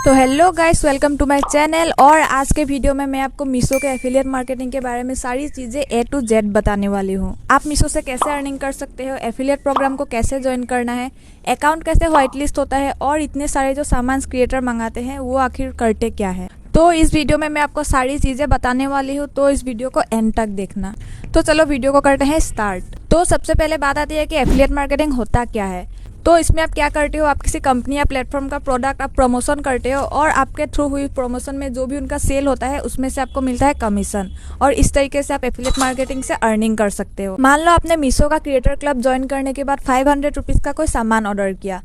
तो hello guys, welcome to my channel. और आज के वीडियो में मैं आपको मीशो के एफिलिएट मार्केटिंग के बारे में सारी चीज़ें A to Z बताने वाली हूँ। आप मीशो से कैसे अर्निंग कर सकते हो, एफिलिएट प्रोग्राम को कैसे ज्वाइन करना है, अकाउंट कैसे व्हाइट लिस्ट होता है और इतने सारे जो सामान क्रिएटर मंगाते हैं वो आखिर करते क्या है। तो इस वीडियो में मैं आपको सारी चीज़ें बताने वाली हूँ, तो इस वीडियो को एंड तक देखना। तो चलो वीडियो को करते हैं स्टार्ट। तो सबसे पहले बात आती है कि एफिलिएट मार्केटिंग होता क्या है। तो इसमें आप क्या करते हो, आप किसी कंपनी या प्लेटफॉर्म का प्रोडक्ट आप प्रमोशन करते हो और आपके थ्रू हुई प्रमोशन में जो भी उनका सेल होता है उसमें से आपको मिलता है कमीशन, और इस तरीके से आप एफिलिएट मार्केटिंग से अर्निंग कर सकते हो। मान लो आपने मीशो का क्रिएटर क्लब ज्वाइन करने के बाद 500 रुपीज़ का कोई सामान ऑर्डर किया।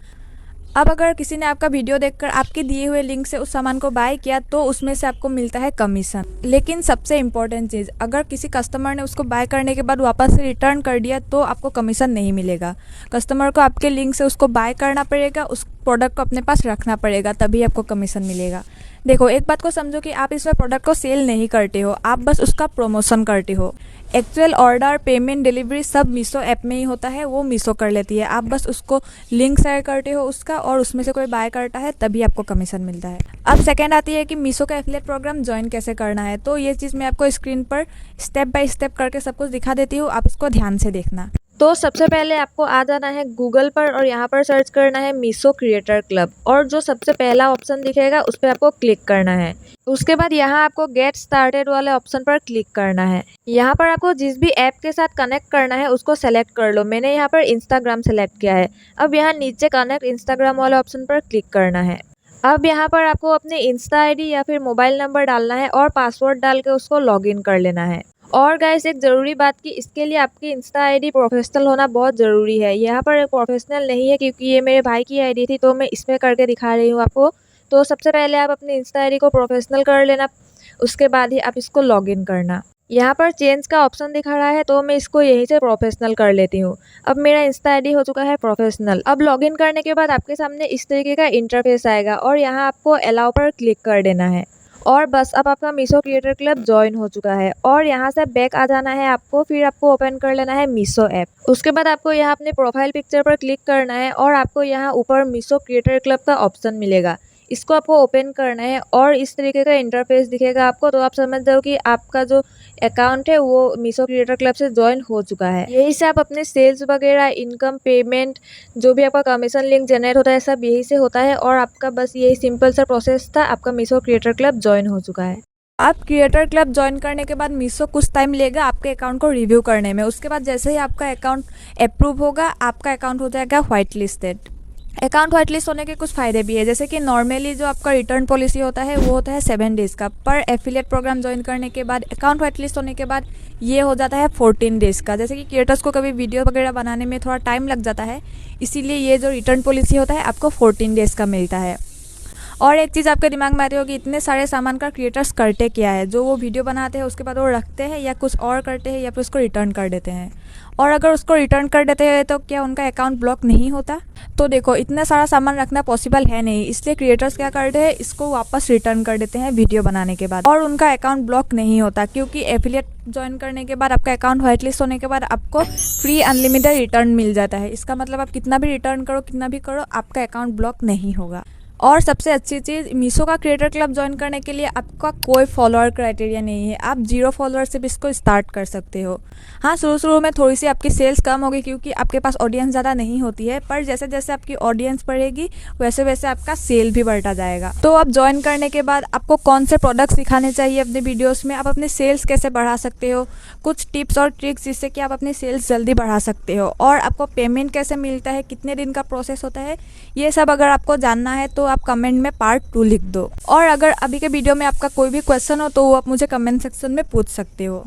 अब अगर किसी ने आपका वीडियो देखकर आपके दिए हुए लिंक से उस सामान को बाय किया तो उसमें से आपको मिलता है कमीशन। लेकिन सबसे इम्पोर्टेंट चीज़, अगर किसी कस्टमर ने उसको बाय करने के बाद वापस से रिटर्न कर दिया तो आपको कमीशन नहीं मिलेगा। कस्टमर को आपके लिंक से उसको बाय करना पड़ेगा, उस प्रोडक्ट को अपने पास रखना पड़ेगा, तभी आपको कमीशन मिलेगा। देखो, एक बात को समझो कि आप इसमें प्रोडक्ट को सेल नहीं करते हो, आप बस उसका प्रमोशन करते हो। एक्चुअल ऑर्डर, पेमेंट, डिलीवरी सब मीशो ऐप में ही होता है, वो मीशो कर लेती है। आप बस उसको लिंक शेयर करते हो उसका, और उसमें से कोई बाय करता है तभी आपको कमीशन मिलता है। अब सेकंड आती है कि मीशो का एफिलिएट प्रोग्राम ज्वाइन कैसे करना है। तो ये चीज़ मैं आपको स्क्रीन पर स्टेप बाय स्टेप करके सब कुछ दिखा देती हूँ, आप इसको ध्यान से देखना। तो सबसे पहले आपको आ जाना है गूगल पर और यहाँ पर सर्च करना है मीशो क्रिएटर क्लब, और जो सबसे पहला ऑप्शन दिखेगा उस पर आपको क्लिक करना है। उसके बाद यहाँ आपको गेट स्टार्टेड वाले ऑप्शन पर क्लिक करना है। यहाँ पर आपको जिस भी ऐप के साथ कनेक्ट करना है उसको सेलेक्ट कर लो। मैंने यहाँ पर इंस्टाग्राम सेलेक्ट किया है। अब यहाँ नीचे कनेक्ट इंस्टाग्राम वाले ऑप्शन पर क्लिक करना है। अब यहाँ पर आपको अपने इंस्टा आईडी या फिर मोबाइल नंबर डालना है और पासवर्ड डाल के उसको लॉगिन कर लेना है। और गाइस, एक ज़रूरी बात कि इसके लिए आपकी इंस्टा आईडी प्रोफेशनल होना बहुत ज़रूरी है। यहाँ पर प्रोफेशनल नहीं है क्योंकि ये मेरे भाई की आईडी थी, तो मैं इसमें करके दिखा रही हूँ आपको। तो सबसे पहले आप अपनी इंस्टा आईडी को प्रोफेशनल कर लेना, उसके बाद ही आप इसको लॉगिन करना। यहाँ पर चेंज का ऑप्शन दिखा रहा है, तो मैं इसको यहीं से प्रोफेशनल कर लेती हूँ। अब मेरा इंस्टा आईडी हो चुका है प्रोफेशनल। अब लॉगिन करने के बाद आपके सामने इस तरीके का इंटरफेस आएगा और यहाँ आपको अलाउ पर क्लिक कर देना है। और बस अब आपका मीशो क्रिएटर क्लब ज्वाइन हो चुका है। और यहाँ से बैक आ जाना है आपको, फिर आपको ओपन कर लेना है मीशो ऐप। उसके बाद आपको यहाँ अपने प्रोफाइल पिक्चर पर क्लिक करना है और आपको यहाँ ऊपर मीशो क्रिएटर क्लब का ऑप्शन मिलेगा, इसको आपको ओपन करना है और इस तरीके का इंटरफेस दिखेगा आपको। तो आप समझ जाओ कि आपका जो अकाउंट है वो मीशो क्रिएटर क्लब से ज्वाइन हो चुका है। यही से आप अपने सेल्स वगैरह, इनकम, पेमेंट, जो भी आपका कमीशन लिंक जनरेट होता है सब यही से होता है। और आपका बस यही सिंपल सा प्रोसेस था, आपका मीशो क्रिएटर क्लब ज्वाइन हो चुका है। आप क्रिएटर क्लब ज्वाइन करने के बाद मीशो कुछ टाइम लेगा आपके अकाउंट को रिव्यू करने में। उसके बाद जैसे ही आपका अकाउंट अप्रूव होगा, आपका अकाउंट हो जाएगा white listed. Account white list होने के कुछ फ़ायदे भी है, जैसे कि नॉर्मली जो आपका रिटर्न पॉलिसी होता है वो होता है 7 डेज़ का, पर एफिलिएट प्रोग्राम ज्वाइन करने के बाद, अकाउंट व्हाइट लिस्ट होने के बाद ये हो जाता है 14 डेज़ का। जैसे कि क्रिएटर्स को कभी वीडियो वगैरह बनाने में थोड़ा टाइम लग जाता है, इसीलिए ये जो रिटर्न पॉलिसी होता है आपको 14 डेज़ का मिलता है। और एक चीज़ आपके दिमाग में आती होगी, इतने सारे सामान का क्रिएटर्स करते क्या है। जो वो वीडियो बनाते हैं उसके बाद वो रखते हैं या कुछ और करते हैं या फिर उसको रिटर्न कर देते हैं। और अगर उसको रिटर्न कर देते हैं तो क्या उनका अकाउंट ब्लॉक नहीं होता? तो देखो, इतना सारा सामान रखना पॉसिबल है नहीं, इसलिए क्रिएटर्स क्या करते हैं, इसको वापस रिटर्न कर देते हैं वीडियो बनाने के बाद, और उनका अकाउंट ब्लॉक नहीं होता। क्योंकि एफिलिएट ज्वाइन करने के बाद, आपका अकाउंट व्हाइट लिस्ट होने के बाद आपको फ्री अनलिमिटेड रिटर्न मिल जाता है। इसका मतलब आप कितना भी रिटर्न करो, कितना भी करो, आपका अकाउंट ब्लॉक नहीं होगा। और सबसे अच्छी चीज़, मीशो का क्रिएटर क्लब ज्वाइन करने के लिए आपका कोई फॉलोअर क्राइटेरिया नहीं है। आप 0 फॉलोअर से भी इसको स्टार्ट कर सकते हो। हाँ, शुरू में थोड़ी सी आपकी सेल्स कम होगी क्योंकि आपके पास ऑडियंस ज़्यादा नहीं होती है, पर जैसे जैसे आपकी ऑडियंस बढ़ेगी वैसे वैसे आपका सेल भी बढ़ता जाएगा। तो आप ज्वाइन करने के बाद आपको कौन से प्रोडक्ट्स दिखाने चाहिए अपने वीडियोज़ में, आप अपने सेल्स कैसे बढ़ा सकते हो, कुछ टिप्स और ट्रिक्स जिससे कि आप अपनी सेल्स जल्दी बढ़ा सकते हो, और आपको पेमेंट कैसे मिलता है, कितने दिन का प्रोसेस होता है, ये सब अगर आपको जानना है तो आप कमेंट में पार्ट 2 लिख दो। और अगर अभी के वीडियो में आपका कोई भी क्वेश्चन हो तो वो आप मुझे कमेंट सेक्शन में पूछ सकते हो।